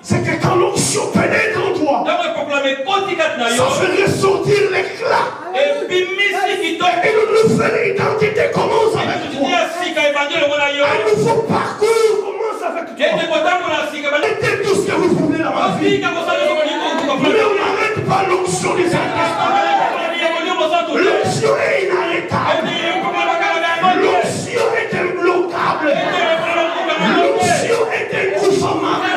c'est que quand l'onction pénètre en toi, ça fait ressortir l'éclat. Et une nouvelle identité commence avec toi. Un nouveau parcours commence avec toi. Mettez tout ce que vous voulez dans ma vie. Mais on n'arrête pas l'onction des Saint-Esprit. L'onction est inarrêtable. L'onction est imbloquable. L'onction est inconsommable.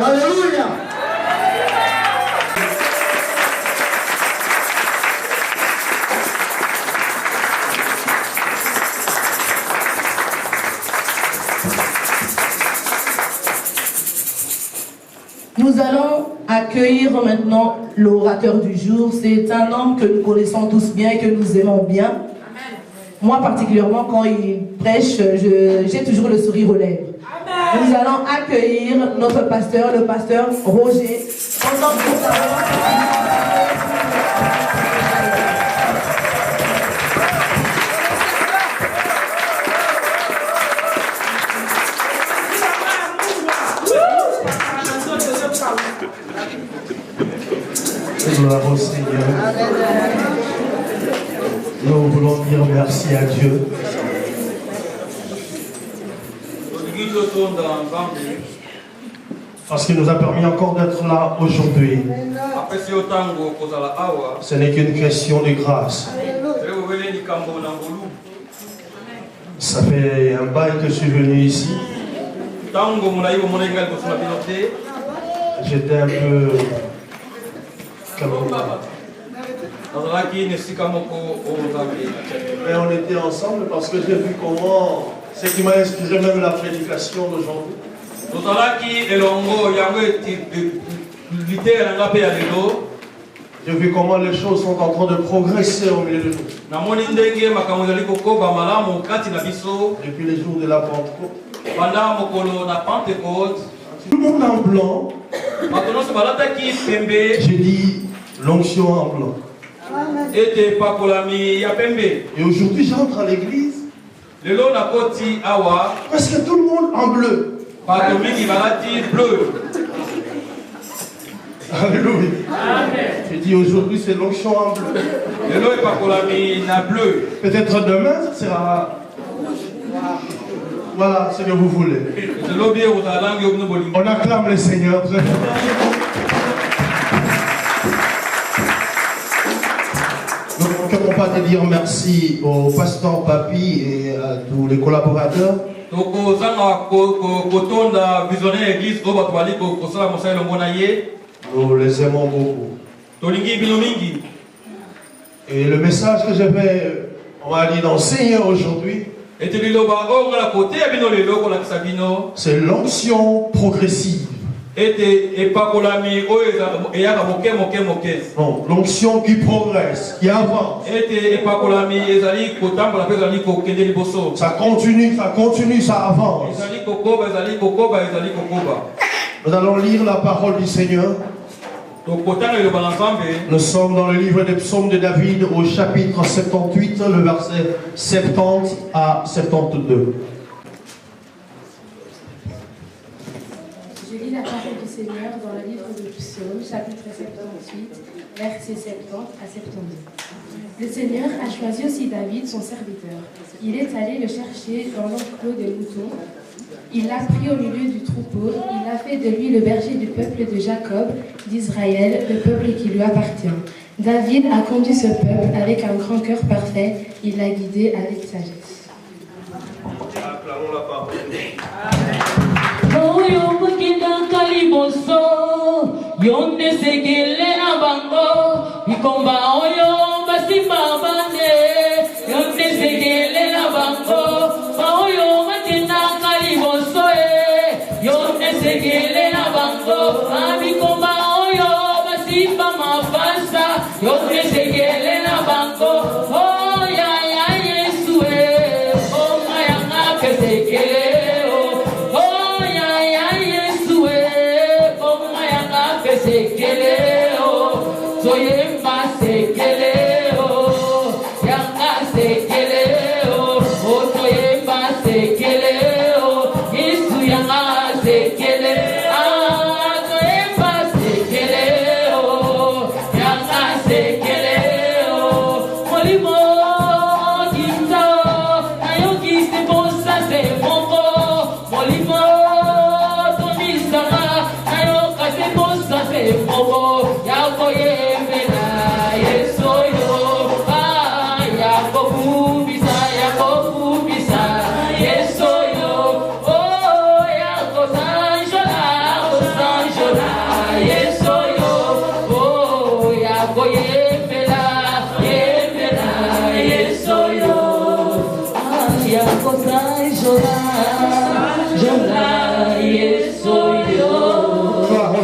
Hallelujah. Nous allons accueillir maintenant l'orateur du jour. C'est un homme que nous connaissons tous bien et que nous aimons bien. Amen. Moi particulièrement, quand il prêche, j'ai toujours le sourire aux lèvres. Amen. Nous allons accueillir notre pasteur, le pasteur Roger. Pendant que nous Gloire au Seigneur. Nous voulons dire merci à Dieu. Parce qu'il nous a permis encore d'être là aujourd'hui. Ce n'est qu'une question de grâce. Ça fait un bail que je suis venu ici. J'étais un peu... Mais on était ensemble parce que j'ai vu comment, ce qui m'a inspiré même la prédication d'aujourd'hui. J'ai vu comment les choses sont en train de progresser au milieu de nous. Depuis les jours de la Pentecôte. Tout le monde en blanc. J'ai dit l'onction en blanc. Et aujourd'hui j'entre à l'église. Presque tout le monde en bleu. Alléluia. Je dis aujourd'hui c'est l'onction en bleu. Peut-être demain ça sera. Voilà ce que vous voulez. On acclame le Seigneur. Nous ne manquerons pas de dire merci au pasteur Papi et à tous les collaborateurs. Nous les aimons beaucoup. Et le message que je vais, on va dire, d'enseigner aujourd'hui, c'est l'onction progressive. Non, l'onction qui progresse, qui avance. Ça continue, ça avance. Nous allons lire la parole du Seigneur. Nous sommes dans le livre des psaumes de David au chapitre 78, le verset 70 à 72. Je lis la parole du Seigneur dans le livre des psaumes, chapitre 78, versets 70 à 72. Le Seigneur a choisi aussi David, son serviteur. Il est allé le chercher dans l'enclos des moutons. Il l'a pris au milieu du troupeau, il a fait de lui le berger du peuple de Jacob, d'Israël, le peuple qui lui appartient. David a conduit ce peuple avec un grand cœur parfait, il l'a guidé avec sagesse. Acclamons la parole.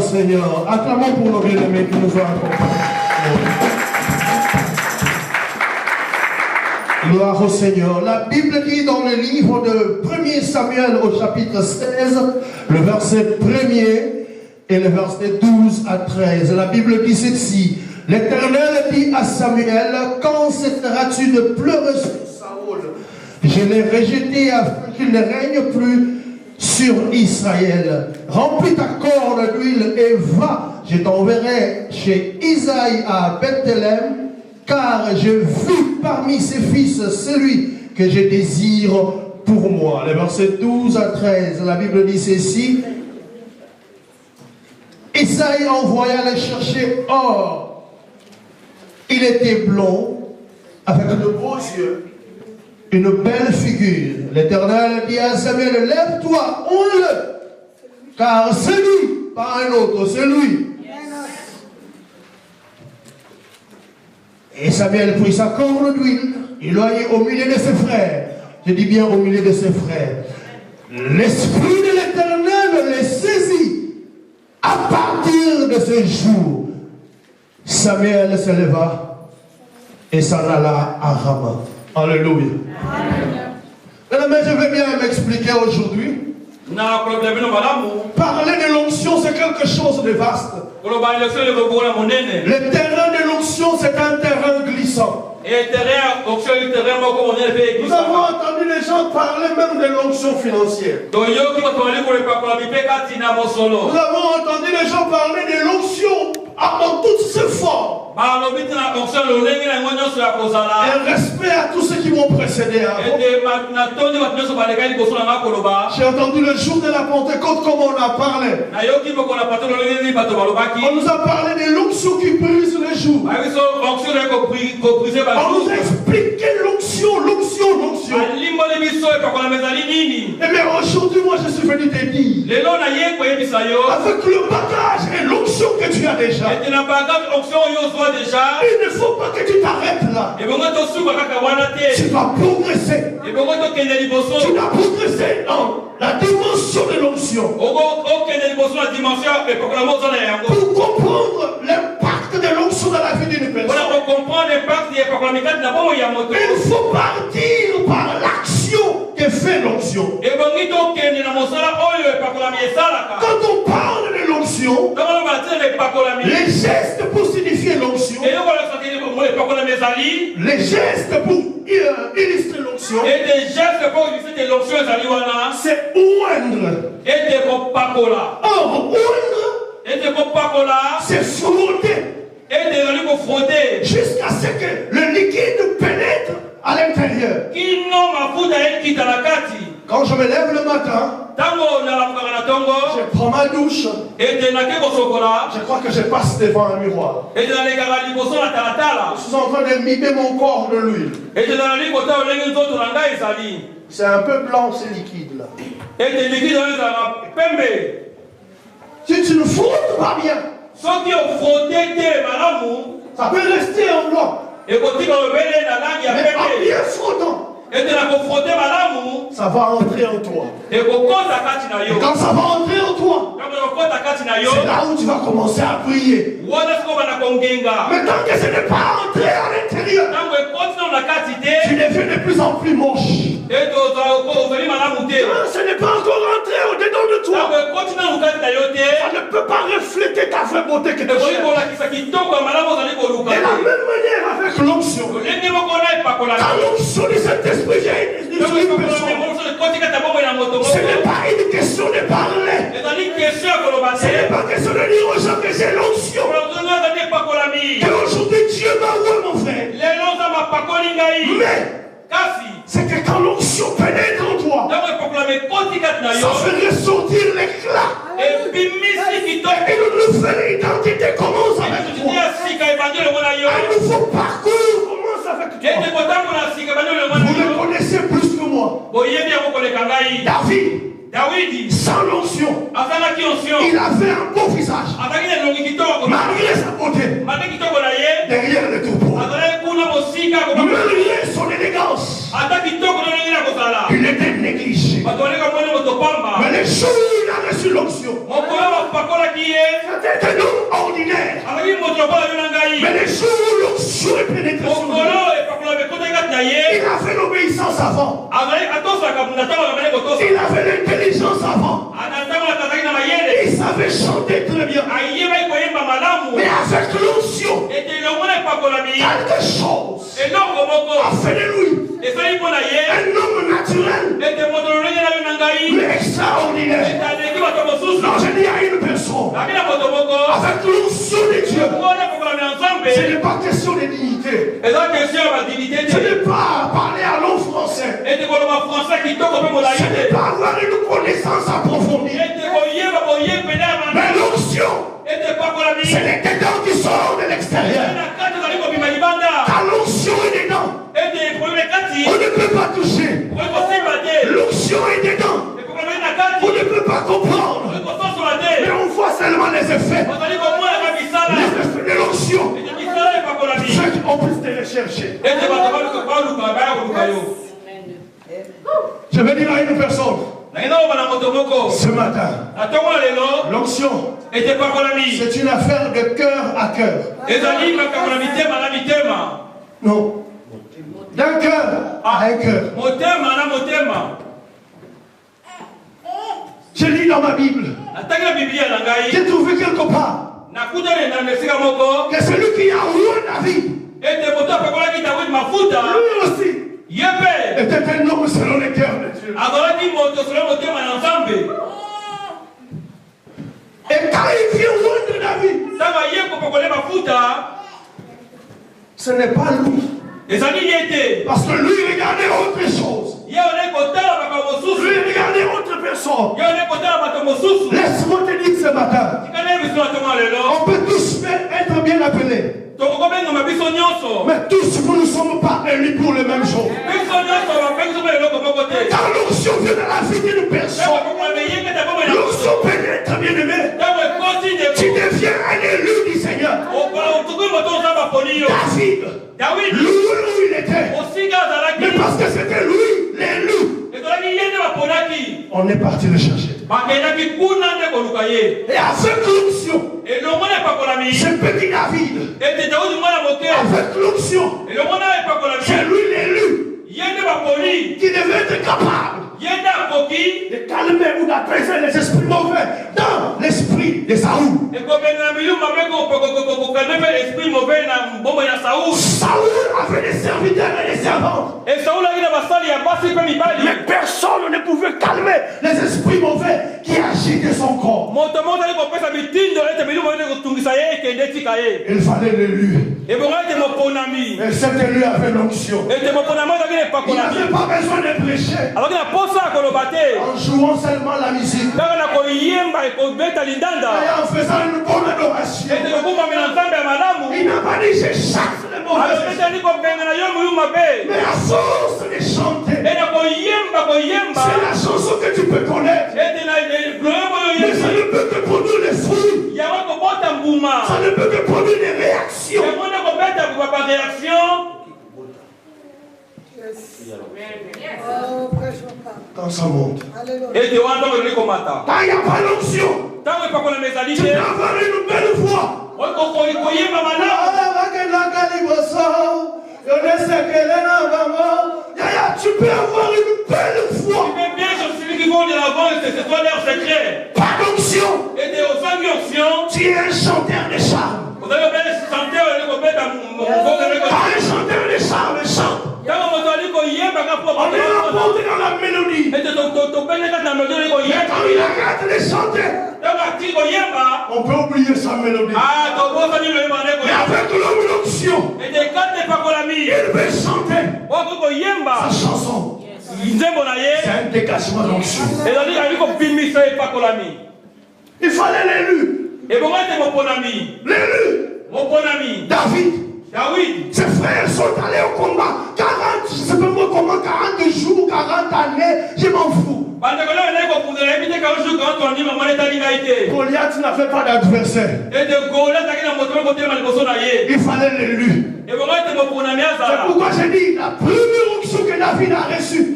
Seigneur, acclamons pour nos bien-aimés qui nous ont accompagnés. Gloire au Seigneur. La Bible dit dans le livre de 1er Samuel au chapitre 16, le verset 1er et le verset 12 à 13. La Bible dit ceci: l'Éternel dit à Samuel, quand cesseras-tu de pleurer sur Saoul? Je l'ai rejeté afin qu'il ne règne plus sur Israël. Remplis ta corne d'huile et va, je t'enverrai chez Isaïe à Bethléem, car j'ai vu parmi ses fils celui que je désire pour moi. Les versets 12 à 13, la Bible dit ceci: Isaïe envoya le chercher. Or, il était blond, avec de beaux yeux, une belle figure. L'Éternel dit à Samuel: lève-toi, honte-le, car c'est lui, pas un autre, c'est lui. Et Samuel prit sa corne d'huile, il l'envoya au milieu de ses frères. Je dis bien au milieu de ses frères. L'Esprit de l'Éternel les saisit. À partir de ce jour, Samuel se leva et s'en alla à Rama. Alléluia. Mais je vais bien m'expliquer aujourd'hui. Parler de l'onction, c'est quelque chose de vaste. Le terrain de l'onction, c'est un terrain glissant. Nous avons entendu les gens parler même de l'onction financière. Nous avons entendu les gens parler de l'onction dans toutes ses formes. Et respect à tous ceux qui m'ont précédé avant. J'ai entendu le jour de la Pentecôte comme on a parlé. On nous a parlé de l'onction qui brise les jours. On nous a expliqué l'onction. Mais aujourd'hui, moi je suis venu te dire, avec le bagage et l'onction que tu as déjà, il ne faut pas que tu t'arrêtes là. Tu dois progresser. Tu dois progresser dans la dimension de l'onction. Pour comprendre l'impact de l'onction dans la vie d'une personne, il faut partir par l'action que fait l'onction. Quand on parle de l'onction, les gestes pour signifier l'onction, les gestes pour illustrer l'onction, c'est oindre. Or, oindre, c'est frotter jusqu'à ce que le liquide pénètre à l'intérieur. Quand je me lève le matin, je prends ma douche, je crois que je passe devant un miroir. Je suis en train de mimer mon corps de l'huile. C'est un peu blanc, c'est liquide là. Si tu ne frottes pas bien, ça peut rester en blanc. Mais en bien frottant, ça va entrer en toi. Et quand ça va entrer en toi, c'est là où tu vas commencer à prier. Mais tant que ce n'est pas entré à l'intérieur, tu deviens de plus en plus moche. Ce n'est pas encore entré au-dedans de toi. Ça ne peut pas refléter ta vraie beauté que tu cherches. De la même manière avec l'onction. Quand l'onction du Saint-Esprit vient sur une personne, ce n'est pas une question de parler. Ce n'est pas question de dire aux gens que j'ai l'onction. Qu'aujourd'hui Dieu m'a oué, mon frère. Mais c'est que quand l'onction pénètre en toi, ça fait ressortir l'éclat. Et une nouvelle identité commence avec toi. Un nouveau parcours commence avec toi. Vous le connaissez plus que moi. David, sans l'onction, il avait un beau visage. Malgré sa beauté, derrière le troupeau, malgré son élégance, il était négligé. Mais les jours où il a reçu l'onction, c'était un homme ordinaire. Mais les jours où l'onction est pénétrée sur lui, il avait l'obéissance avant. Il avait l'intelligence avant. Il savait chanter très bien. Mais avec l'onction, quelque chose a fait de lui un homme naturel, mais extraordinaire. Non, je dis à une personne, avec l'onction de Dieu, ce n'est pas question de dignité. Ce n'est pas parler à l'homme français. Ce n'est pas avoir une connaissance approfondie. Mais l'onction, c'est les dedans qui sortent de l'extérieur. Quand l'onction est dedans, on ne peut pas toucher. L'onction est dedans, on ne peut pas comprendre. Mais on voit seulement les effets. Les effets de l'onction. Ceux qui ont plus de rechercher. Je vais dire à une personne ce matin, l'onction, c'est une affaire de cœur à cœur. Non. D'un cœur à un cœur. Je lis dans ma Bible. J'ai trouvé quelque part que celui qui a loué David, Lui aussi était un homme selon le cœur de Dieu. Et quand il vient oindre David, ce n'est pas lui. Parce que lui regardait autre chose. Lui regardait autre personne. Laisse-moi te dire ce matin, on peut tous être bien appelés. Mais tous nous ne sommes pas élus pour les mêmes choses. Quand l'onction vient dans la vie d'une personne, l'onction pénètre, bien aimé. Tu deviens un élu du Seigneur. David, loué où il était. Mais parce que c'était lui, l'élu, on est parti le chercher. Et avec l'onction, c'est petit David. Avec l'onction, c'est lui l'élu qui devait être capable de calmer ou d'apaiser les esprits mauvais dans l'esprit de Saoul. Saoul avait des serviteurs et des servantes. Mais personne ne pouvait calmer les esprits mauvais qui agitaient son corps. Il fallait l'élu. Et cet élu avait l'onction. Il n'avait pas besoin de prêcher. En jouant seulement la musique. Et en faisant une bonne adoration. Il n'a pas dit je chasse les mauvais. Mais à force de chanter, c'est la chanson que tu peux connaître. Mais ça ne peut que produire des fruits. Ça ne peut que produire des réactions. Quand ça monte. Quand il n'y a pas l'onction, tu peux avoir une belle voix. Tu peux avoir une belle voix. Pas d'onction. Tu es un chanteur de charme. Pas un chanteur de charme, chante. On est rapporté dans la mélodie. Mais quand il arrête de chanter, on peut oublier sa mélodie. Mais avec l'onction, il veut chanter sa chanson. C'est un dégagement d'onction. Il fallait l'élu. L'élu. David. Ses frères sont allés au combat. 40, je ne sais pas moi comment, 40 jours, 40 années, je m'en fous. Goliath n'avait pas d'adversaire. Il fallait l'élu. C'est pourquoi j'ai dit la première onction que David a reçue,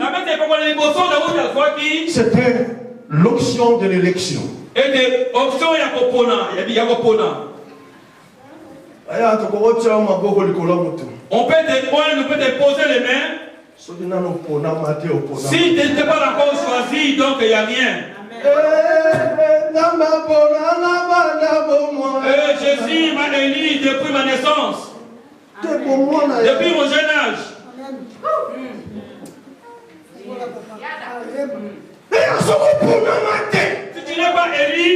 c'était l'onction de l'élection. On peut te poser les mains. Si tu n'es pas encore choisi, donc il n'y a rien. Jésus m'a élu depuis ma naissance. Depuis mon jeune âge. Si tu n'es pas élu,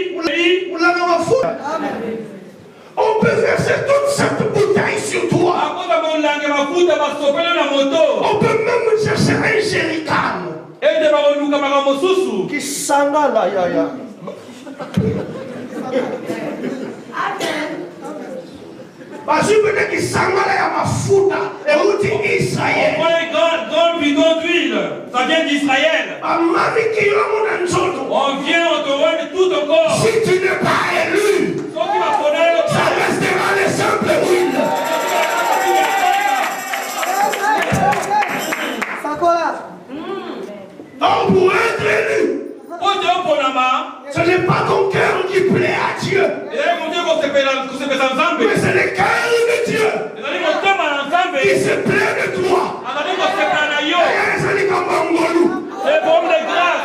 on peut verser toute cette bouteille sur toi. On peut même chercher un jerrycan qui sangala yaya. Parce que qui sangala ya mafuta et où dit Israël. On prend un grand bidon d'huile, ça vient d'Israël. On vient, on te rend tout ton corps. Si tu n'es pas élu, ça restera les simples huiles. Donc pour être élu, ce n'est pas ton cœur qui plaît à Dieu, mais c'est le cœur de Dieu qui se plaît de toi. C'est bon de grâce.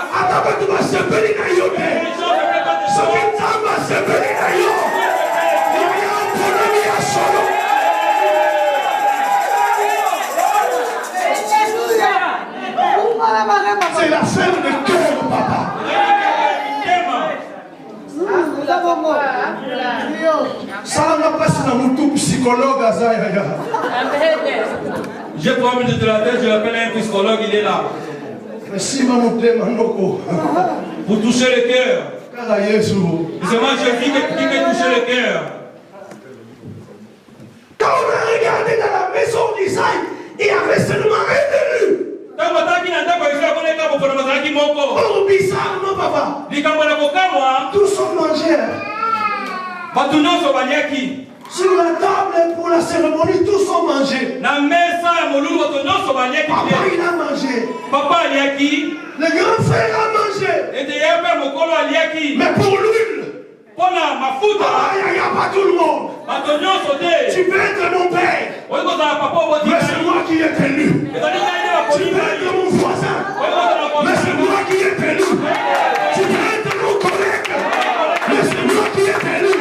C'est l'affaire de cœur, papa. Ça n'a pas si dans mon psychologue à Zaya. J'ai 3 minutes de la tête, je l'appelle un psychologue, il est là. Pour toucher le cœur. C'est moi, je dis qui peut toucher le cœur. Quand on a regardé dans la maison d'Isaïe, il y avait seulement un élu. Oh, bizarrement, papa. Tous sont mangés. Sur la table pour la cérémonie, tous sont mangés. Papa, il a mangé. Le grand frère a mangé. Mais pour l'huile, il n'y a pas tout le monde. Tu peux être mon père, mais c'est moi qui ai élu. Tu peux être mon voisin, mais c'est moi qui ai élu. Tu peux être mon collègue, mais c'est moi qui ai élu.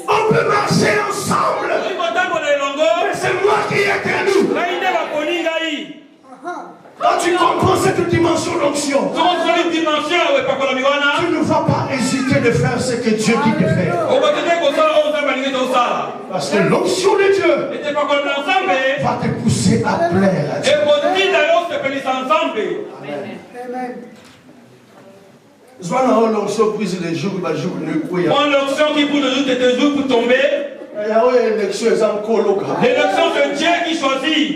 On peut marcher ensemble, mais c'est moi qui ai élu. Quand tu comprends cette dimension d'onction, tu ne vas pas hésiter de faire ce que Dieu dit de faire. Parce que l'onction de Dieu va te pousser à plaire à Dieu. Quand l'onction qui pousse les jours pour tomber, l'élection c'est Dieu qui choisit.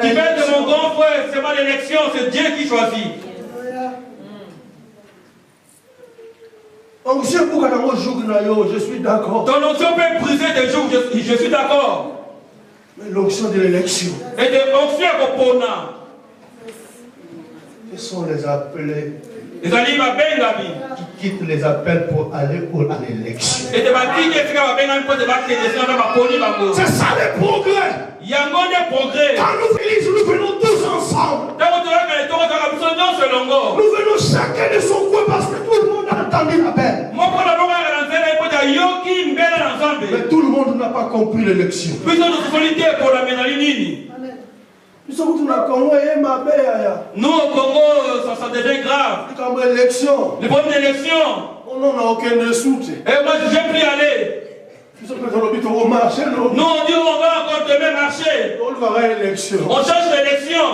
Qui vient de mon grand frère, c'est pas l'élection, c'est Dieu qui choisit. Je suis d'accord. Ton onction peut briser tes jours, je suis d'accord. Mais l'onction de l'élection, et de l'onction pour ce sont les appelés qui quittent les appels pour aller à l'élection. C'est ça le progrès. Quand nous élisons, nous venons tous ensemble. Nous venons chacun de son coin parce que tout le monde a entendu l'appel. Mais tout le monde n'a pas compris l'élection. Nous au Congo, ça devient grave. Les bonnes élections. On n'a aucun dessous. Et moi j'ai pris aller. Nous on dit on va encore demain marcher. On change d'élection.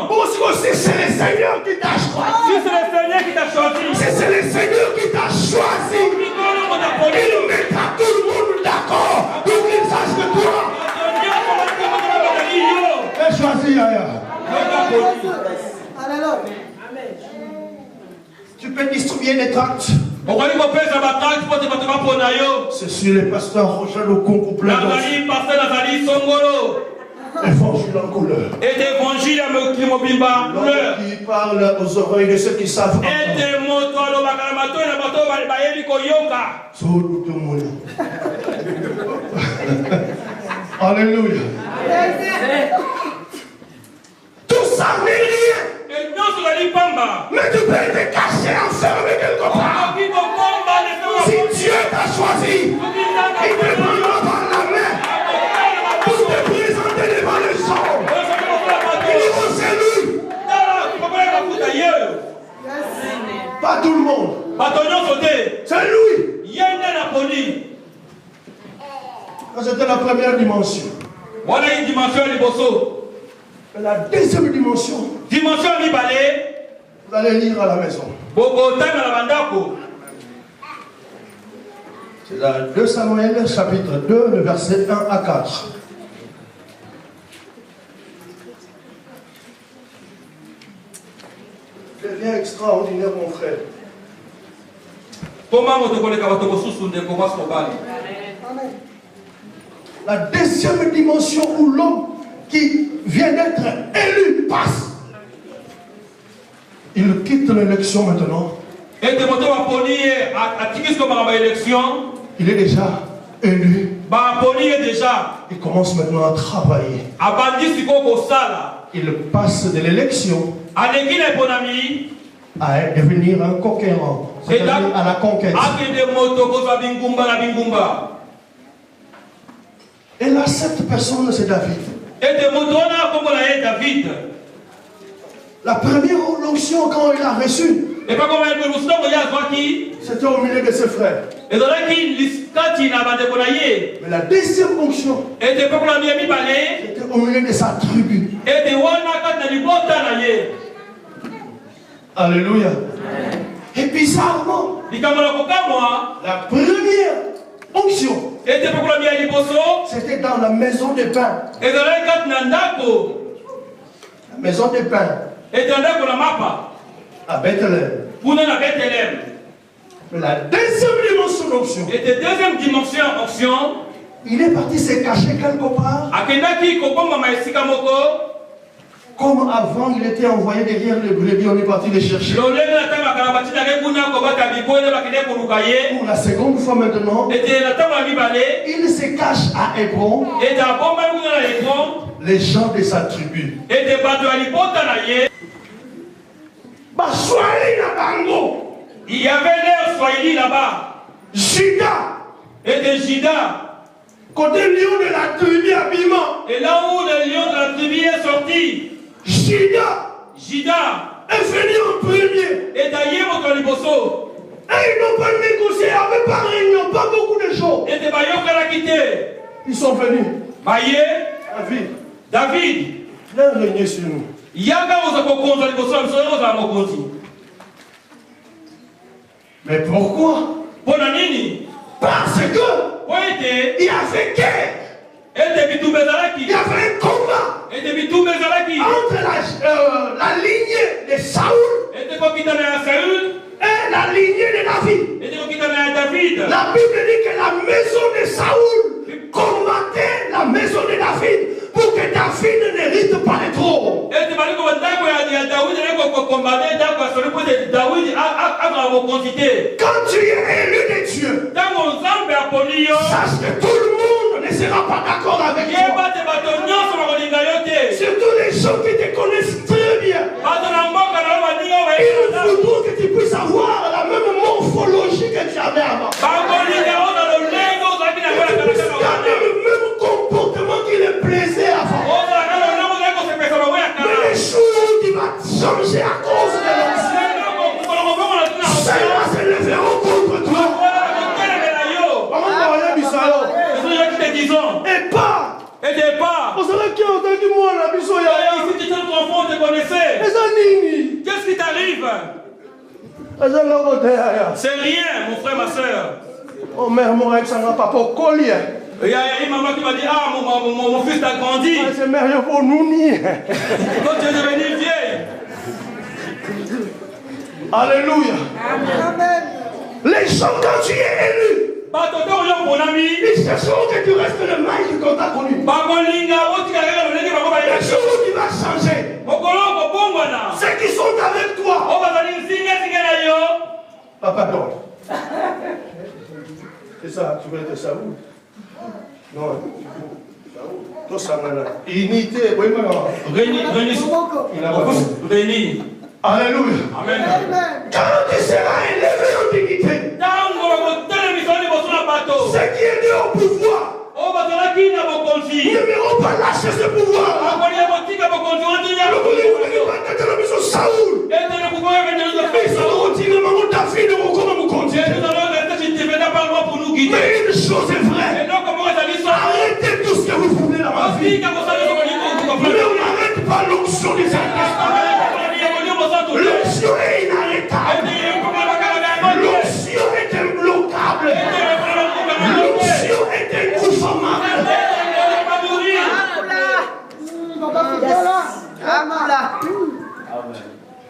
C'est le Seigneur qui t'a choisi. Si c'est le Seigneur qui t'a choisi. C'est le Seigneur qui t'a choisi. Il mettra tout le monde d'accord pour qu'il sache que toi. Tu choisi Yaya. Tu peux distribuer les tracts. C'est sur les pasteurs Roger le Congo plein évangile en couleur. Et d'évangile qui parle aux oreilles de ceux qui savent entendre. Alléluia. Tout ça n'est rien. Mais tu peux te cacher, enfermer quelque part. Si Dieu t'a choisi, il te prendra par la main pour te présenter devant les gens. Il dit c'est lui. Pas tout le monde. C'est lui. C'était la première dimension. Voilà une dimension Mais la deuxième dimension, vous allez lire à la maison. C'est la 2 Samuel, chapitre 2, le verset 1 à 4. Devient extraordinaire, mon frère. La deuxième dimension où l'homme qui vient d'être élu passe. Il quitte l'élection maintenant. Il est déjà élu. Il commence maintenant à travailler. Il passe de l'élection à devenir un conquérant, c'est-à-dire à la conquête. Et là, cette personne, c'est David. La première onction, quand il a reçu, c'était au milieu de ses frères. Mais la deuxième onction, c'était au milieu de sa tribu. Alléluia. Et bizarrement, la première onction, c'était dans la maison de pain. La maison de pain. À Bethléem. Mais la deuxième dimension d'onction, il est parti se cacher quelque part. Comme avant, il était envoyé derrière les brebis, on est parti les chercher. Pour la seconde fois maintenant, il se cache à Hébron. Les gens de sa tribu. Il y avait l'air Swahili là-bas. Juda. Et de Juda. Côté lion de la tribu habillement. Et là où le lion de la tribu est sorti. Juda est venu en premier. Et d'ailleurs, votre liboso. Et ils n'ont pas négocié, il n'y avait pas réunion, pas beaucoup de choses. Et de Bayo qu'elle a quitté. Ils sont venus. David. Il a régné sur nous. Mais pourquoi? Parce que il y avait guerre. Il y avait un combat entre la lignée de Saoul et la lignée de David. La Bible dit que la maison de Saoul combattait la maison de David pour que David n'hérite pas le trône. Quand tu es élu de Dieu, sache que tout le monde ne sera pas d'accord avec toi. Surtout les gens qui te connaissent très bien. Ils voudront que tu puisses avoir la même morphologie que tu avais avant. Que tu puisses garder le même comportement qui les plaisait avant. Mais les choses qui vont changer à cause de l'ancien, celles-là se leveront contre toi. Et pas. Si tu te confonds, te connaissais. Qu'est-ce qui t'arrive? C'est rien, mon frère, ma soeur. Oh mère, mon ex, ça n'a pas pour collier. Il y a une maman qui m'a dit, ah, mon fils a grandi. C'est merveilleux pour nous nier. Quand tu es devenu vieille. Alléluia. Amen. Les gens, quand tu es élu, ils chercheront que tu restes le Mike qu'on t'a connu. Le jour où tu vas changer, ceux qui sont avec toi, papa dort. C'est ça, tu veux être Saoul? Non. Tout ça, unité, oui, Réunis. Alléluia. Amen. Quand tu seras élevé en dignité, ceux qui est né au pouvoir ne verront pas lâcher ce pouvoir. Saoul. Mais une chose est vraie. Arrêtez tout ce que vous voulez dans ma vie. Mais on n'arrête pas l'onction des Saint-Esprit. L'onction est inarrêtable. L'onction est imbloquable. L'onction est inconsommable.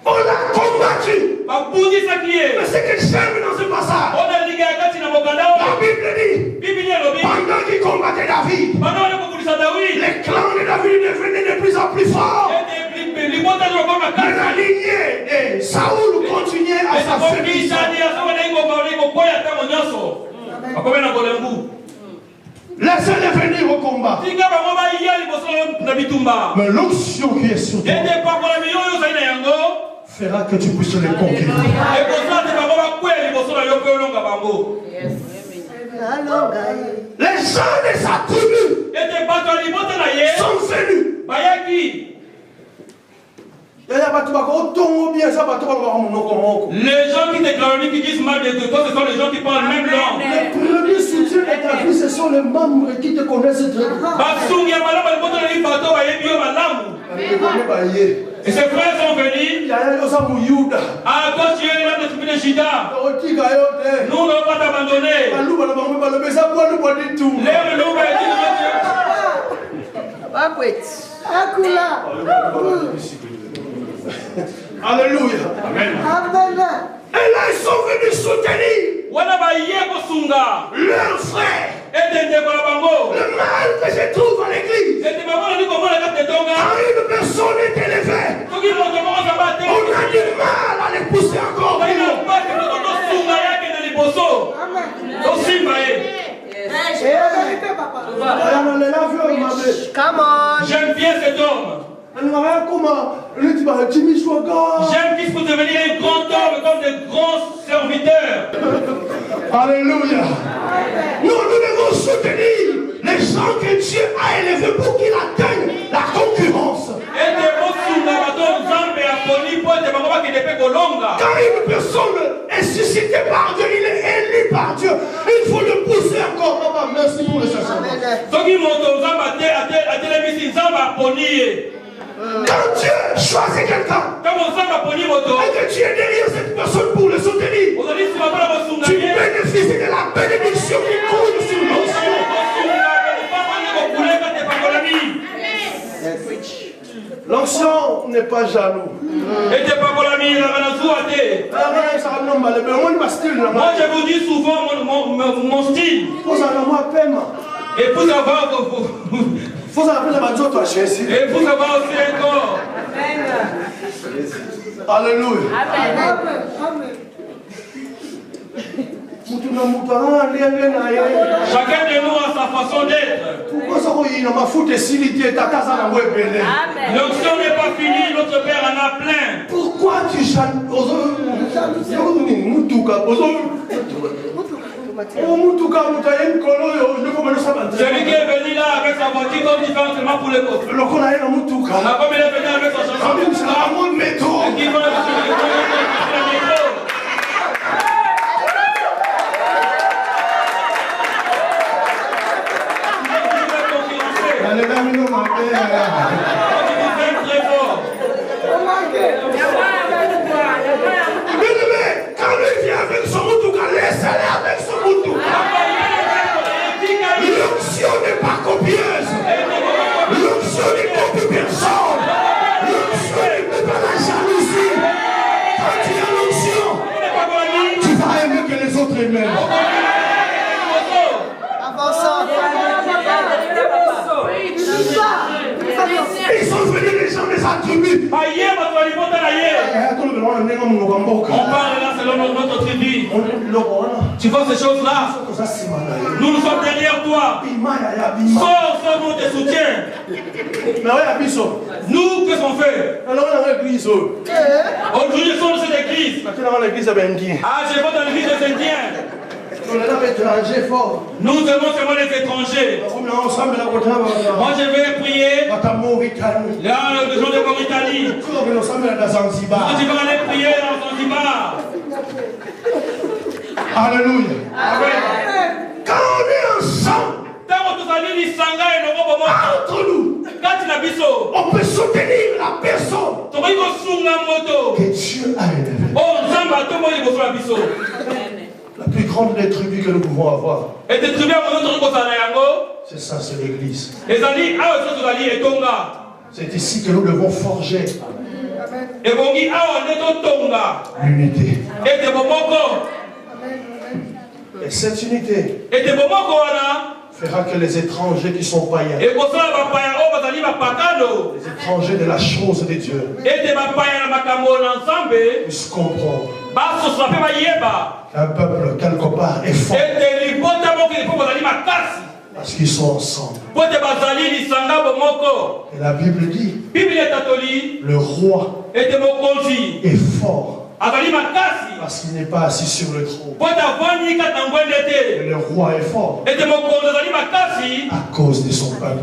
On l'a combattu. Mais ce que j'aime dans ce passage, la Bible dit, pendant qu'il combattait David, les clans de David devenaient de plus en plus forts. Mais la lignée de Saoul continuait à s'affaiblir. Laissez-les venir au combat. Mais l'onction qui est sur toi fera que tu puisses les conquérir. Les gens de sa tribu sont venus. Les gens qui te glorifient, qui disent mal de toi, ce sont les gens qui parlent même langue. Les premiers soutiens de ta vie, ce sont les membres qui te connaissent très bien. Et ses frères sont venus. Ah, toi tu es là de tribu de Juda. Nous ne allons pas t'abandonner. Alléluia. Amen. Et là, ils sont venus soutenir leur frère. Le mal que je trouve à l'église. Quand une personne est élevée, on a du mal à les pousser encore. Come on. J'aime bien cet homme. J'aime qu'il faut devenir un grand homme comme des grands serviteurs. Alléluia. Nous devons soutenir les gens que Dieu a élevés pour qu'ils atteignent la concurrence. Quand une personne est suscitée par Dieu, il est élu par Dieu, il faut le pousser encore. Papa, merci pour le sacrement. Quand Dieu choisit quelqu'un et que tu es derrière cette personne pour le soutenir, tu bénéficies de la bénédiction qui coule sur l'onction. L'onction n'est pas jaloux. Moi je vous dis souvent mon style. Et pour savoir aussi un corps. Alléluia. Chacun de nous a sa façon d'être. L'onction n'est pas finie, notre Père en a plein. Pourquoi tu Celui qui est venu là avec sa voiture comme différemment pour les autres. Comme il est venu avec son chauffeur. Qui va la métro. Quand lui vient avec son moutouka, laissez-le avec son moutouka. L'onction n'est pas copieuse. L'onction n'est copie personne. L'onction n'est pas la jalousie. Quand tu as l'onction, tu vas aimer que les autres aiment. Ils sont venus les gens des attributs. On parle là selon notre tribu. Tu vois ces choses-là. Nous sommes derrière toi. Sors, nous te soutiens. Nous, qu'est-ce qu'on fait? Aujourd'hui, nous sommes dans cette église. Ah, je vais dans l'église des Indiens. Nous aimons seulement les étrangers. Moi je vais prier. Là, les gens de Mauritanie. Tu vas aller prier en Zanzibar. Alléluia. Quand on est ensemble, entre nous, on peut soutenir la personne que Dieu a élevée. La plus grande des tribus que nous pouvons avoir, c'est ça, c'est l'église. C'est ici que nous devons forger l'unité. Et cette unité fera que les étrangers qui sont païens, les étrangers de la chose de Dieu, puissent comprendre qu'un peuple quelque part est fort parce qu'ils sont ensemble. Et la Bible dit, le roi est fort Parce qu'il n'est pas assis sur le trône. Et le roi est fort. À cause de son peuple.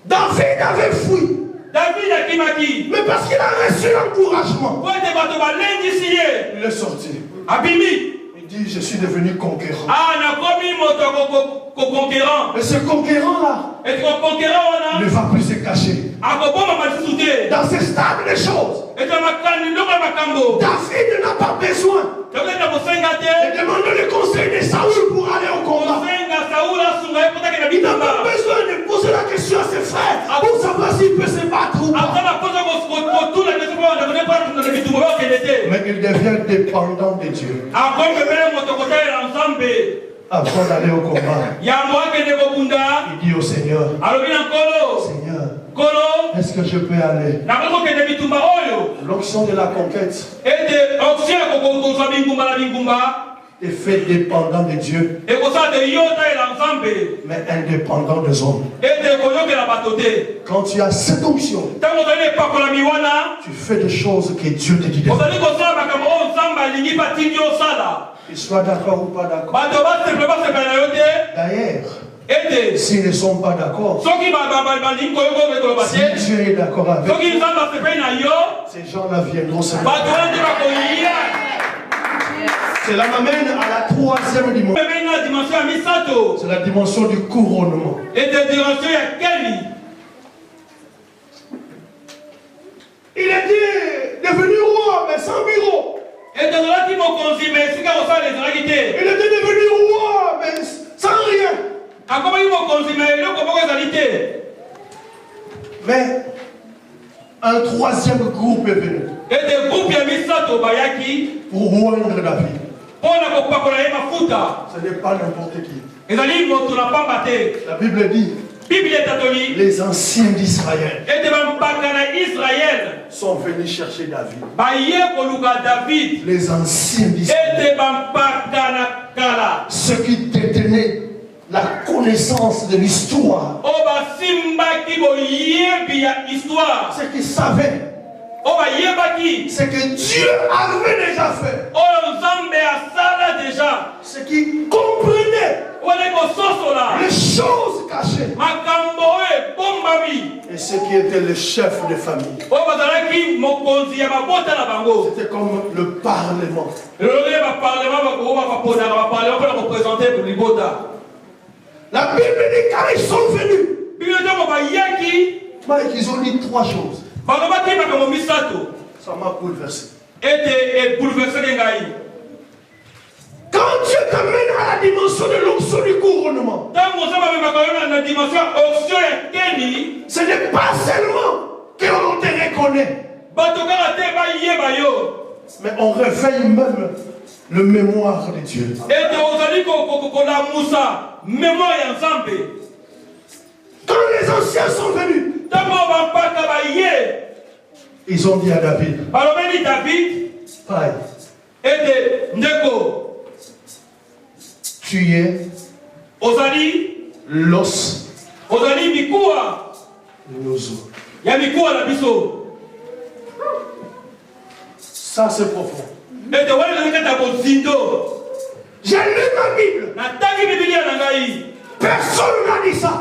David avait fui. Mais parce qu'il a reçu l'encouragement. Il est sorti. Il dit, je suis devenu conquérant. Et ce conquérant-là ne va plus se cacher. Dans ce stade de choses, David n'a pas besoin de demander le conseil de Saoul pour aller au combat. Il n'a pas besoin de poser la question à ses frères pour savoir s'il peut se battre ou pas. Mais il devient dépendant de Dieu. Avant d'aller au combat, il dit au Seigneur, Seigneur, est-ce que je peux aller? L'onction de la conquête est fait dépendant de Dieu, mais indépendant des hommes. Quand tu as cette onction, tu fais des choses que Dieu te dit de faire. Qu'ils soient d'accord ou pas d'accord. D'ailleurs, s'ils ne sont pas d'accord, si Dieu est d'accord avec eux, ces gens-là viendront se battre. Cela m'amène à la troisième dimension. C'est la dimension du couronnement. Il était devenu roi, mais sans bureau. Il était devenu roi, mais sans rien. Mais un troisième groupe est venu pour oindre David. Ce n'est pas n'importe qui. La Bible dit, les anciens d'Israël sont venus chercher David. Les anciens d'Israël, ceux qui détenaient la connaissance de l'histoire, ceux qui savaient ce que Dieu avait déjà fait, ceux qui comprenaient les choses cachées, et ceux qui étaient les chefs de famille. C'était comme le parlement. La Bible dit quand ils sont venus, ils ont dit trois choses. Ça m'a bouleversé. Quand Dieu t'amène à la dimension de l'onction du couronnement, ce n'est pas seulement qu'on te reconnaît, mais on réveille même le mémoire de Dieu. Quand les anciens sont venus, ils ont dit à David, Paï, tu es l'os de nos os. Ça c'est profond. J'ai lu ma Bible. Personne n'a dit ça.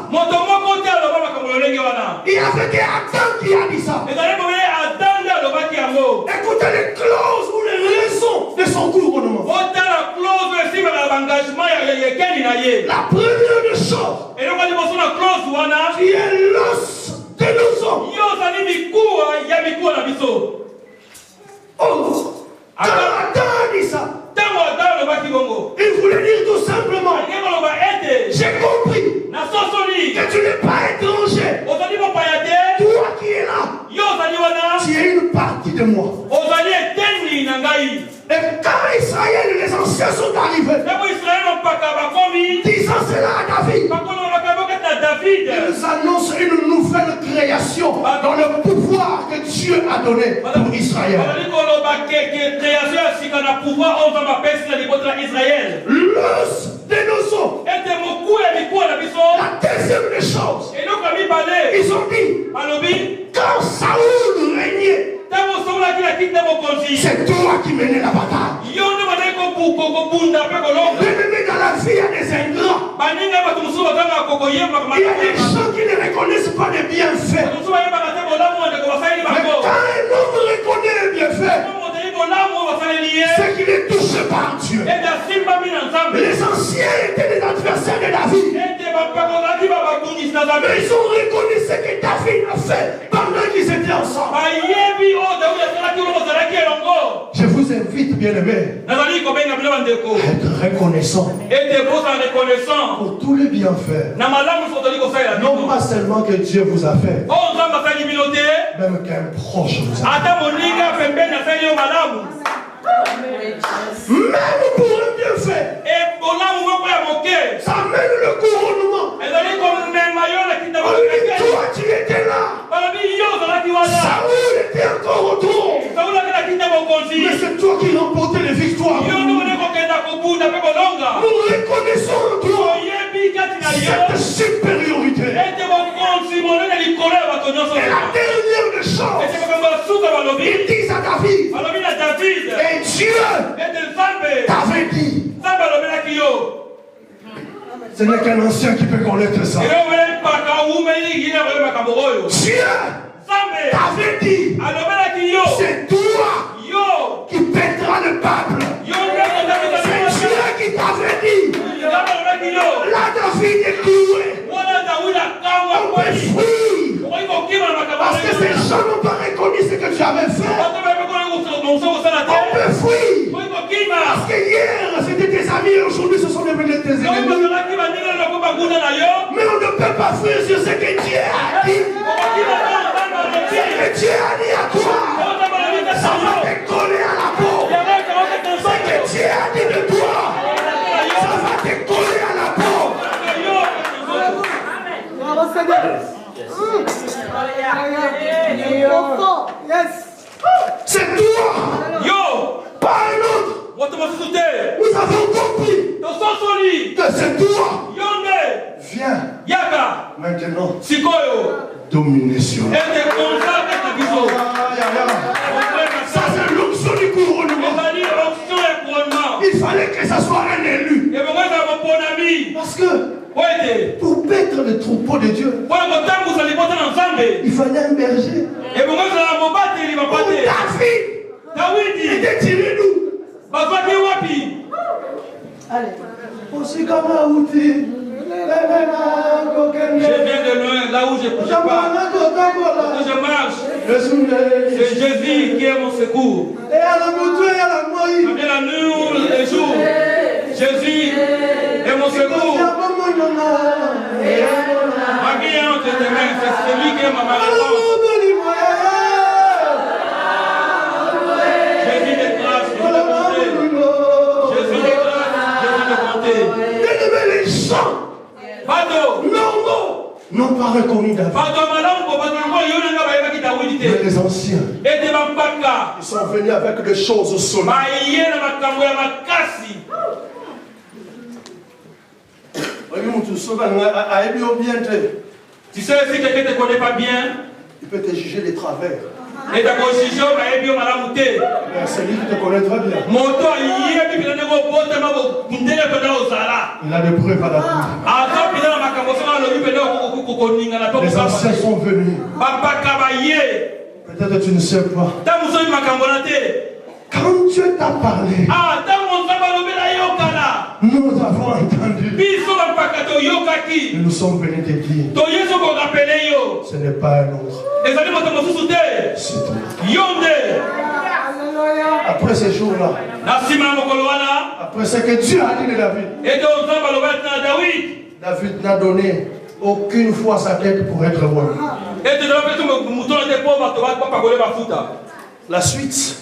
Il y avait que Adam qui a dit ça. Écoutez les clauses ou les raisons de son couronnement. La première des choses, qui est l'os de nos os. Oh, quand Adam a dit ça, il voulait dire tout simplement, j'ai compris que tu n'es pas étranger. Toi qui es là, tu es une partie de moi. Et quand Israël et les anciens sont arrivés, disant cela à David, il nous annonce une nouvelle création dans le pouvoir que Dieu a donné pour Israël. L'os de nos os. La deuxième des choses, ils ont dit, quand Saoul régnait, C'est toi qui menais la bataille. Bien-aimé, dans la vie, il y a des ingrats. Il y a des gens qui ne reconnaissent pas les bienfaits. Mais quand un homme reconnaît les bienfaits, c'est qu'il est touché par Dieu. Les anciens étaient des adversaires de David. Mais ils ont reconnu ce que David a fait pendant qu'ils étaient ensemble. Je vous invite, bien-aimés, à être reconnaissant pour tous les bienfaits. Non pas seulement que Dieu vous a fait, même qu'un proche vous a fait. Même pour un bienfait, ça mène le couronnement. On lui dit, toi tu étais là. Saoul était encore autour. Mais c'est toi qui remportais les victoires. Nous reconnaissons en toi cette supériorité. Et la dernière des choses, ils disent à David, et Dieu t'avait dit. Ce n'est qu'un ancien qui peut connaître ça. Dieu t'avait dit, c'est toi qui pètera le peuple. C'est Dieu qui t'avait dit, là David est cloué. On peut fuir. Parce que ces gens n'ont pas reconnu ce que tu avais fait. On peut fuir. Parce que hier c'était tes amis et aujourd'hui ce sont devenus tes ennemis. Mais on ne peut pas fuir sur ce que Dieu a dit. Ce que Dieu a dit à toi, ça va te coller à la peau. Ce que Dieu a dit de toi, ça va te coller à la peau. C'est toi, pas un autre. Nous avons compris que c'est toi. Viens maintenant dominer sur nous. Ça c'est l'onction du couronnement. Il fallait que ça soit un élu. Parce que pour paître le troupeau de Dieu, il fallait un berger. David était tiré d'où? Allez, on suit comme un outil. Je viens de loin, là où je marche. C'est Jésus qui est mon secours. Et la nuit ou le jour, Jésus est mon secours. Ma vie est entre tes mains, c'est celui qui est ma réponse. Jésus de grâce, Jésus de bonté. Jésus de grâce, Jésus de bonté. Les gens normaux n'ont pas reconnu David. Mais les anciens, ils sont venus avec des choses solides. Tu sais, si quelqu'un ne te connaît pas bien, il peut te juger des travers. Et ta position, mais c'est lui qui te connaît très bien. Il a des preuves à la vie. Les anciens sont venus. Peut-être tu ne sais pas. Quand Dieu t'a parlé, nous avons entendu. Et nous sommes venus te dire, ce n'est pas un autre. C'est toi. Après ces jours-là, après ce que Dieu a dit de David, David n'a donné aucune fois sa tête pour être roi. La suite,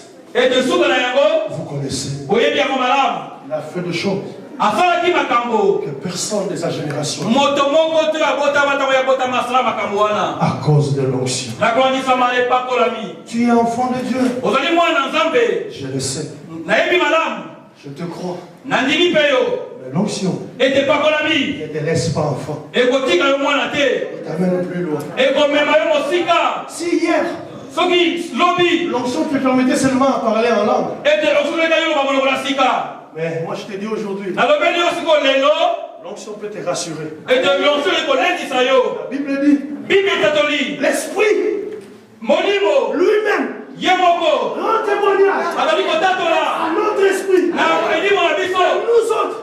vous connaissez. Il a fait des choses que personne de sa génération, à cause de l'onction. Tu es enfant de Dieu. Je le sais. Je te crois. Mais l'onction ne te laisse pas enfant. Il t'amène plus loin. Si hier L'onction te permettait seulement à parler en langue. Mais moi je te dis aujourd'hui, l'onction peut te rassurer. La Bible dit, l'Esprit lui-même rend témoignage à notre esprit. Nous autres,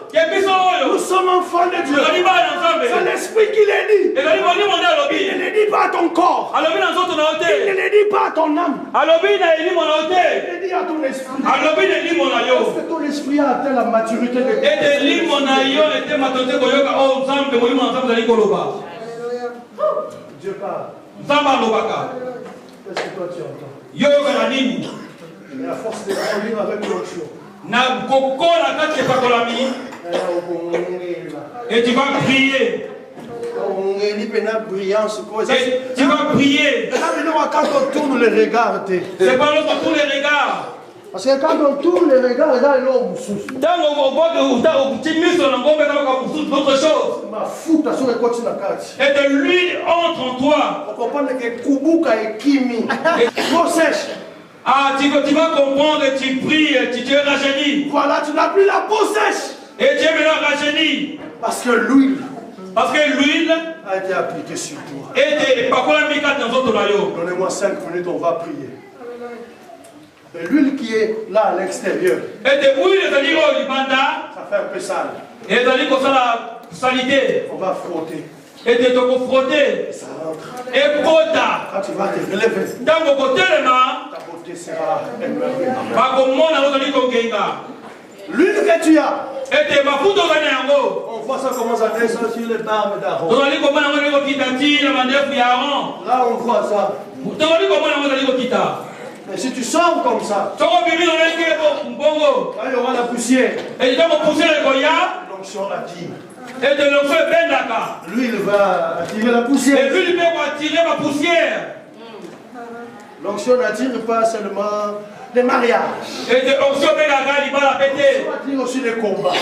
nous sommes enfants de Dieu. C'est l'Esprit qui les dit. Il ne les dit pas à ton corps. Il ne les dit pas à ton âme. Il les dit à ton esprit. Est-ce que ton esprit a atteint la maturité de Dieu? Dieu parle. Qu'est-ce que toi tu entends? Et à force de grandir avec l'onction, et tu vas prier. Tu vas prier. Quand on tourne les regards, c'est pas l'autre tourne les regards. Parce que quand on tourne les regards, regarde l'homme sous. Et de l'huile entre en toi. On comprend que Kubuka est Kimi. Ah, tu vas comprendre, tu pries, tu es rajeuni. Voilà, tu n'as plus la peau sèche. Et tu es maintenant rajeuni. Parce que l'huile a été appliquée sur toi. Donnez-moi 5 minutes, on va prier. Et l'huile qui est là à l'extérieur, ça fait un peu sale. On va frotter. Et ça rentre. Et quand tu vas te relever, ta beauté sera émerveillante. L'huile que tu as, on voit ça commence à descendre sur les barbes d'Aaron. Là on voit ça. Mais si tu sors comme ça, là il y aura la poussière. L'onction attire. L'huile va attirer la poussière. L'onction n'attire pas seulement les mariages. L'onction attire aussi les combats.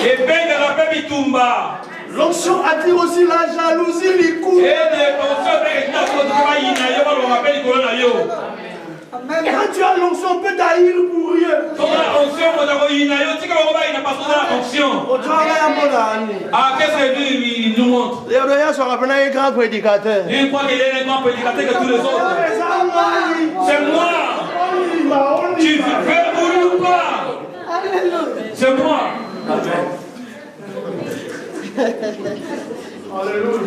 L'onction attire aussi la jalousie, les coups. Quand tu as l'onction, on peut t'haïr pour rien. Ah, qu'est-ce que lui nous montre? Il un grand prédicateur. Il croit qu'il est un grand prédicateur que tous les autres. C'est moi. Tu veux ou pas? C'est moi. Alléluia.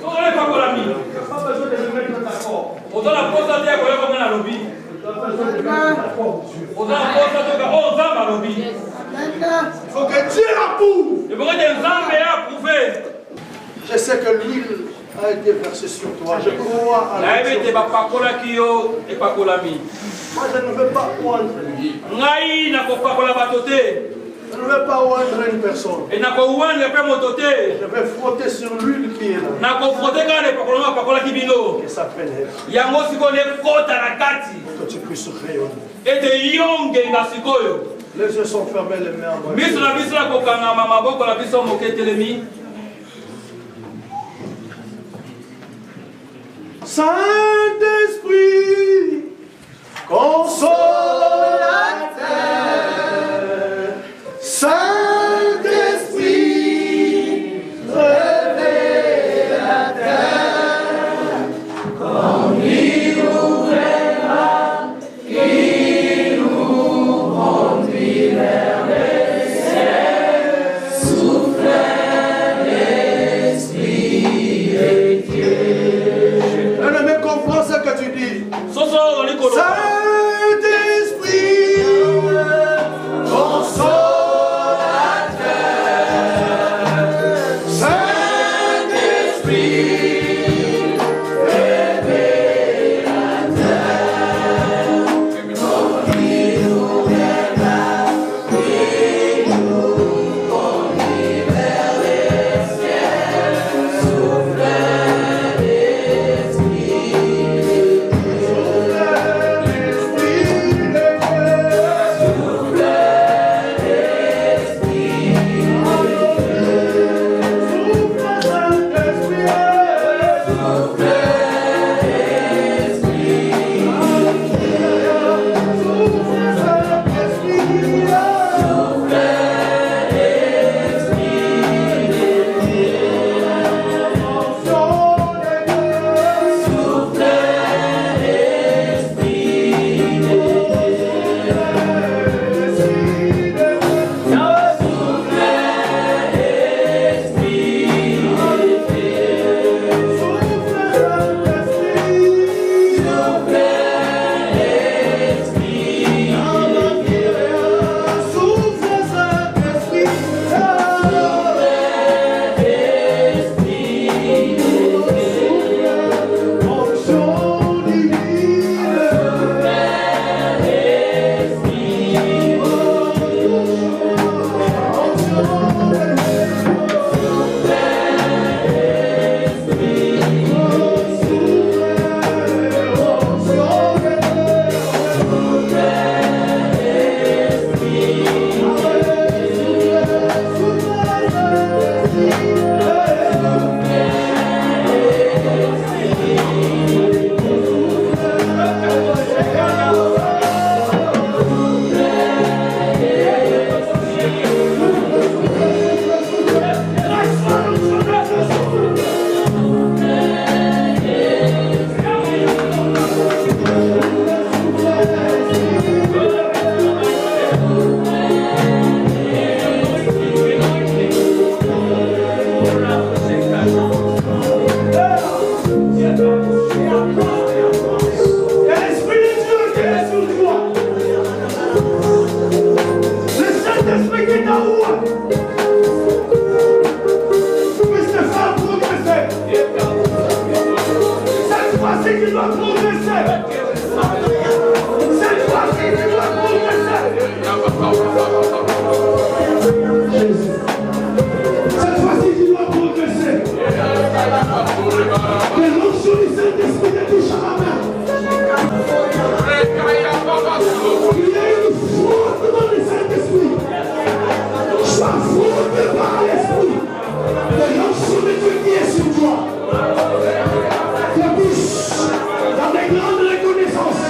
On n'est pas pour l'ami. On doit la poser à terre comme on a lobby. On doit la poser à terre comme on a lobby. Il faut que Dieu l'approuve. Il faut que des hommes aient approuvé. Je sais que l'huile a été versée sur toi. Je crois à la vie. Moi je ne veux pas oindre. Je ne veux pas oindre une personne. Je vais frotter sur l'huile qui est là. Et ça pénètre. Que tu puisses rayonner. Les yeux sont fermés, les mains en Saint-Esprit, consolateur, Saint-Esprit, révélateur, quand il ouvrira, il nous conduit vers les ciels, souffle l'Esprit de Dieu. Elle me comprend Que l'onction du Saint-Esprit te touche à la main. Il y a une faute dans le Saint-Esprit. Sois faute par l'Esprit. Que l'onction de Dieu qui est sur toi te pousse dans des grandes reconnaissances.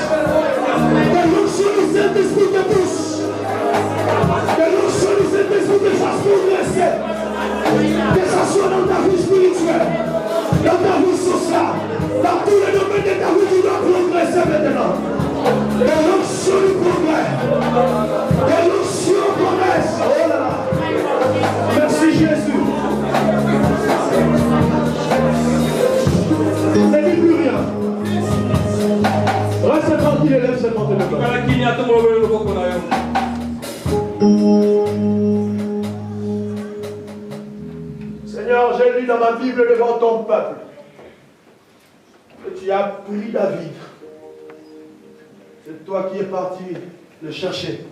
Que l'onction du Saint-Esprit te pousse. Que l'onction du Saint-Esprit te fasse progresser. Que ce soit dans ta vie spirituelle, dans ta vie sociale, dans tous les domaines de ta vie, tu dois progresser maintenant. Que l'onction du progrès. Que l'onction progresse. Oh là là. Merci Jésus. Ne dis plus rien. Reste tranquille et lève seulement tes mains. Seigneur, j'ai lu dans ma Bible devant ton peuple que tu as pris David. C'est toi qui es parti le chercher.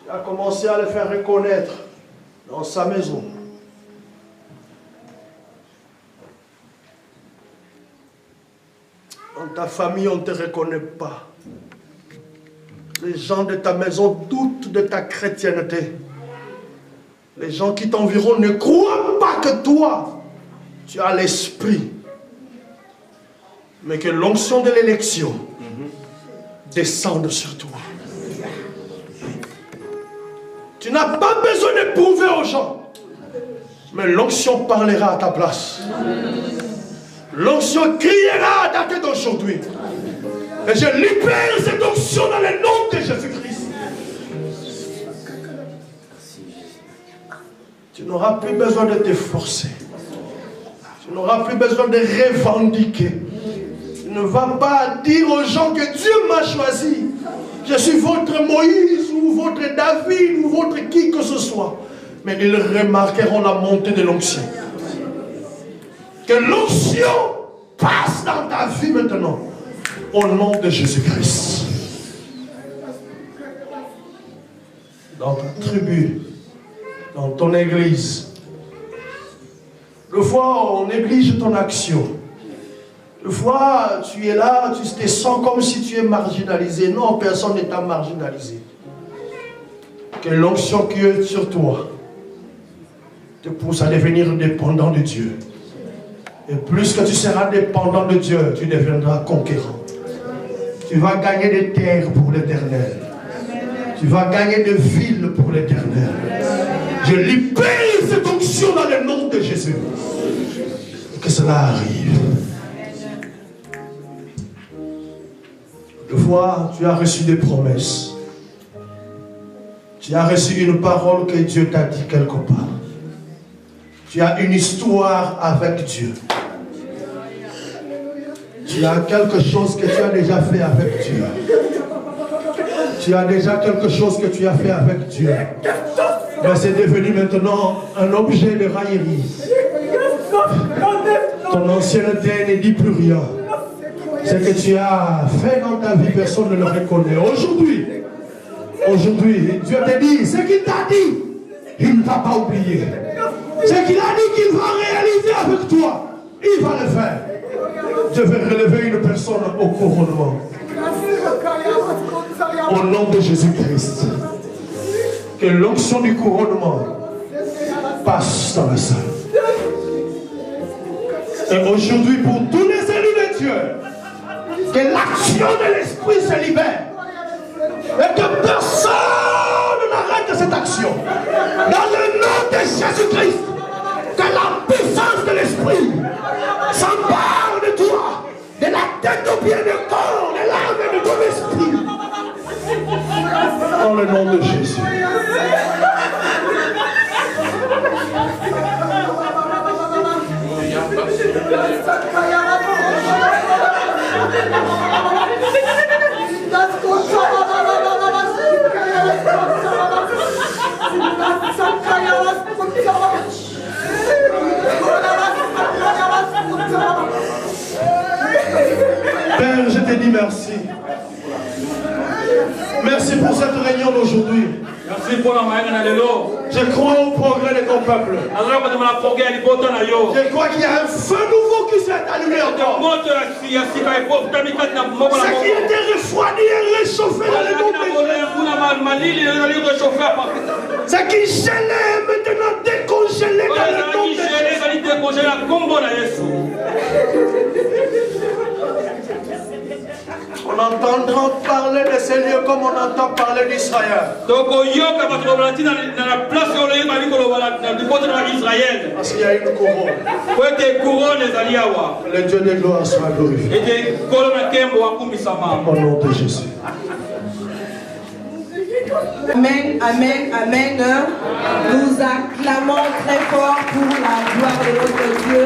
Tu as commencé à le faire reconnaître dans sa maison. Dans ta famille, on ne te reconnaît pas. Les gens de ta maison doutent de ta chrétienté. Les gens qui t'environnent ne croient pas que toi, tu as l'esprit. Mais que l'onction de l'élection descende sur toi. Tu n'as pas besoin de prouver aux gens. Mais l'onction parlera à ta place. L'onction criera à dater d'aujourd'hui. Et je libère cette onction dans le nom de Jésus-Christ. Tu n'auras plus besoin de te forcer. Tu n'auras plus besoin de revendiquer. Tu ne vas pas dire aux gens que Dieu m'a choisi. Je suis votre Moïse ou votre David ou votre qui que ce soit. Mais ils remarqueront la montée de l'onction. Que l'onction passe dans ta vie maintenant. Au nom de Jésus-Christ. Dans ta tribu, dans ton église. Le fois, on néglige ton action. Le fois, tu es là, tu te sens comme si tu es marginalisé. Non, personne n'est marginalisé. Que l'onction qui est sur toi te pousse à devenir dépendant de Dieu. Et plus que tu seras dépendant de Dieu, tu deviendras conquérant. Tu vas gagner des terres pour l'éternel. Tu vas gagner des villes pour l'éternel. Je libère cette onction dans le nom de Jésus. Que cela arrive. Une fois, tu as reçu des promesses. Tu as reçu une parole que Dieu t'a dit quelque part. Tu as une histoire avec Dieu. Tu as quelque chose que tu as déjà fait avec Dieu. Tu as déjà quelque chose que tu as fait avec Dieu. Mais c'est devenu maintenant un objet de raillerie. Ton ancienneté ne dit plus rien. Ce que tu as fait dans ta vie, personne ne le reconnaît. Aujourd'hui, Dieu te dit, ce qu'il t'a dit, il ne t'a pas oublié. Ce qu'il a dit qu'il va réaliser avec toi, il va le faire. Je vais relever une personne au couronnement. Au nom de Jésus-Christ. Que l'onction du couronnement passe dans la salle. Et aujourd'hui, pour tous les élus de Dieu, que l'action de l'Esprit se libère. Et que personne n'arrête cette action. Dans le nom de Jésus-Christ, que la puissance de l'Esprit s'empare de toi, de la tête au pied, du corps, de l'âme et de ton esprit. Dans le nom de Jésus. Père, je te dis merci. Merci pour cette réunion d'aujourd'hui. Merci pour la main. Je crois au progrès de ton peuple. Je crois qu'il y a un feu nouveau qui s'est allumé encore. Ce qui était refroidi et réchauffé dans le monde de Jésus. Ce qui gelait maintenant décongelé dans le monde de Jésus. On entendra parler de ces lieux comme on entend parler d'Israël. Parce qu'il y a une couronne. Le Dieu de gloire soit glorifié. Au nom de Jésus. Amen, amen, amen. Nous acclamons très fort pour la gloire de notre Dieu.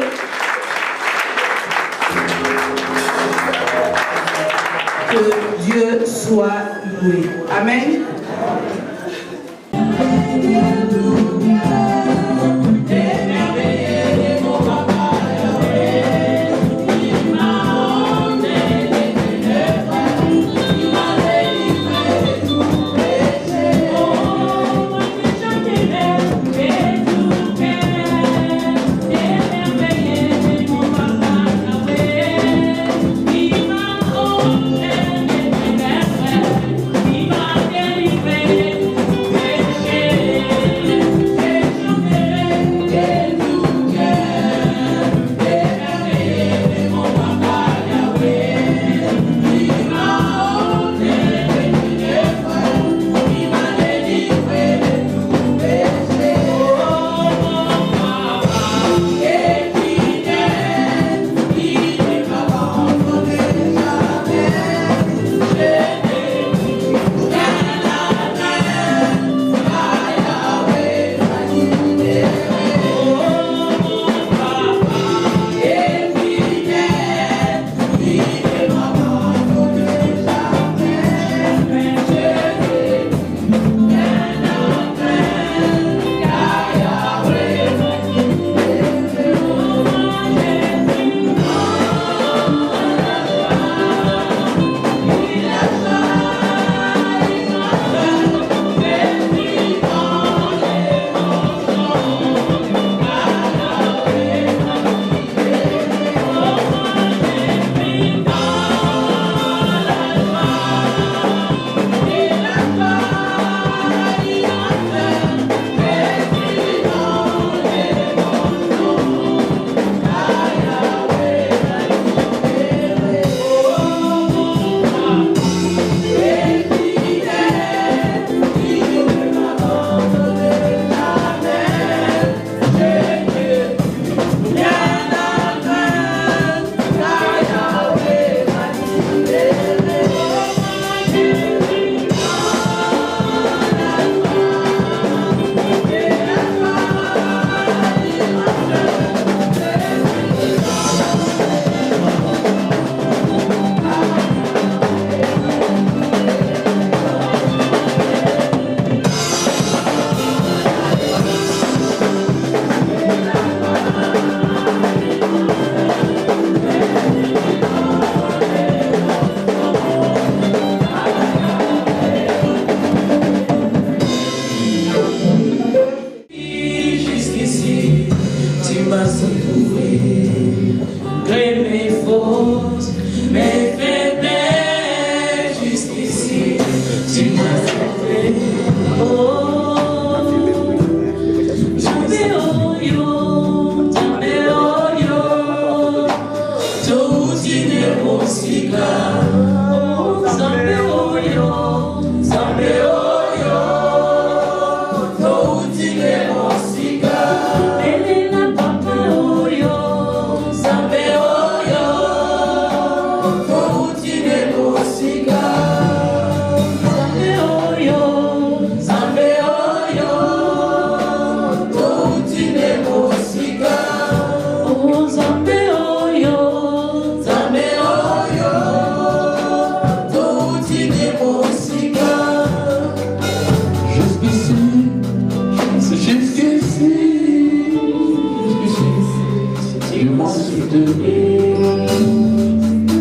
Que Dieu soit loué. Amen.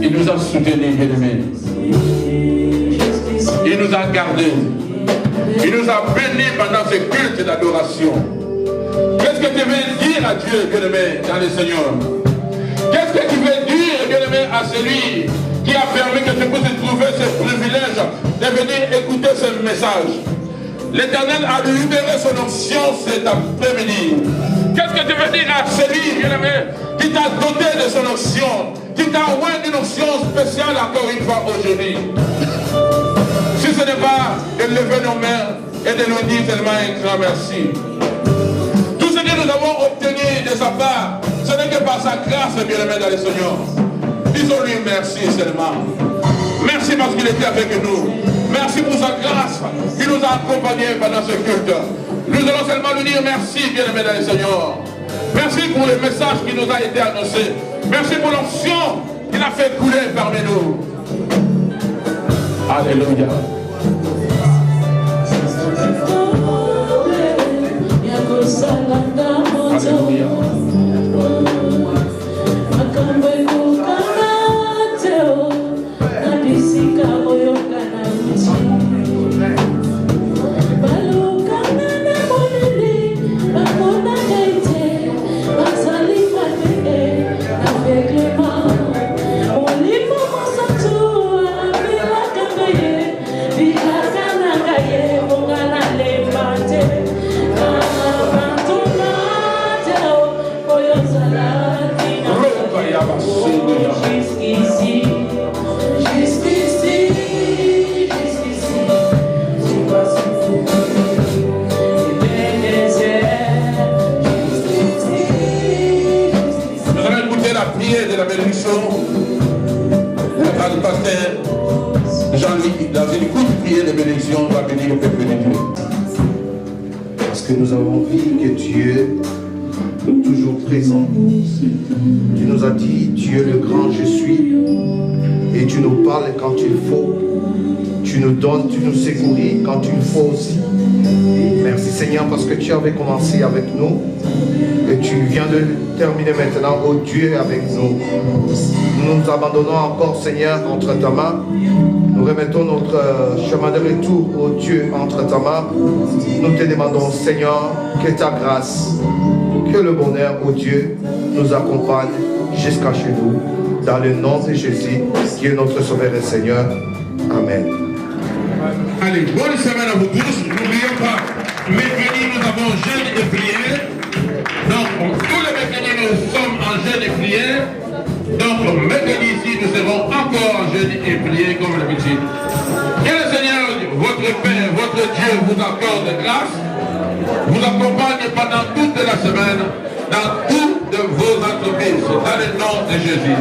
Il nous a soutenus, bien-aimés. Il nous a gardés. Il nous a bénis pendant ce culte d'adoration. Qu'est-ce que tu veux dire à Dieu, bien-aimé, dans le Seigneur? Qu'est-ce que tu veux dire, bien-aimé, à celui qui a permis que tu puisses trouver ce privilège de venir écouter ce message? L'Éternel a libéré son onction cet après-midi. Qu'est-ce que tu veux dire à celui, bien-aimé, qui t'a doté de son onction, qui t'a ouvert une onction spéciale encore une fois aujourd'hui? Si ce n'est pas de lever nos mains et de nous dire tellement un grand merci. Tout ce que nous avons obtenu de sa part, ce n'est que par sa grâce, bien-aimé dans le Seigneur. Disons-lui merci seulement. Merci parce qu'il était avec nous. Merci pour sa grâce qui nous a accompagnés pendant ce culte. Nous allons seulement lui dire merci, bien-aimé dans le Seigneur. Merci pour le message qui nous a été annoncé. Merci pour l'onction qu'il a fait couler parmi nous. Alléluia. Alléluia. De la bénédiction, le pasteur Jean-Louis, dans une courte prière de bénédiction, va bénir le peuple de Dieu. Parce que nous avons vu que Dieu est toujours présent. Tu nous as dit, Dieu le grand je suis, et tu nous parles quand il faut. Tu nous donnes, tu nous secouris quand il faut aussi. Merci Seigneur parce que tu avais commencé avec nous et tu viens de terminer maintenant, oh Dieu, avec nous. Nous nous abandonnons encore Seigneur entre ta main. Nous remettons notre chemin de retour, oh Dieu, entre ta main. Nous te demandons Seigneur que ta grâce, que le bonheur, oh Dieu, nous accompagne jusqu'à chez nous. Dans le nom de Jésus, qui est notre Sauveur et Seigneur. Amen. Allez, bonne semaine à vous tous. N'oubliez pas, mercredi nous avons jeûne et prière. Donc, tous les mercredis nous sommes en jeûne et prière. Donc, mercredi ici, nous serons encore en jeûne et prière comme d'habitude. Que le Seigneur, votre Père, votre Dieu vous accorde grâce, vous accompagne pendant toute la semaine dans toutes vos entreprises, dans le nom de Jésus.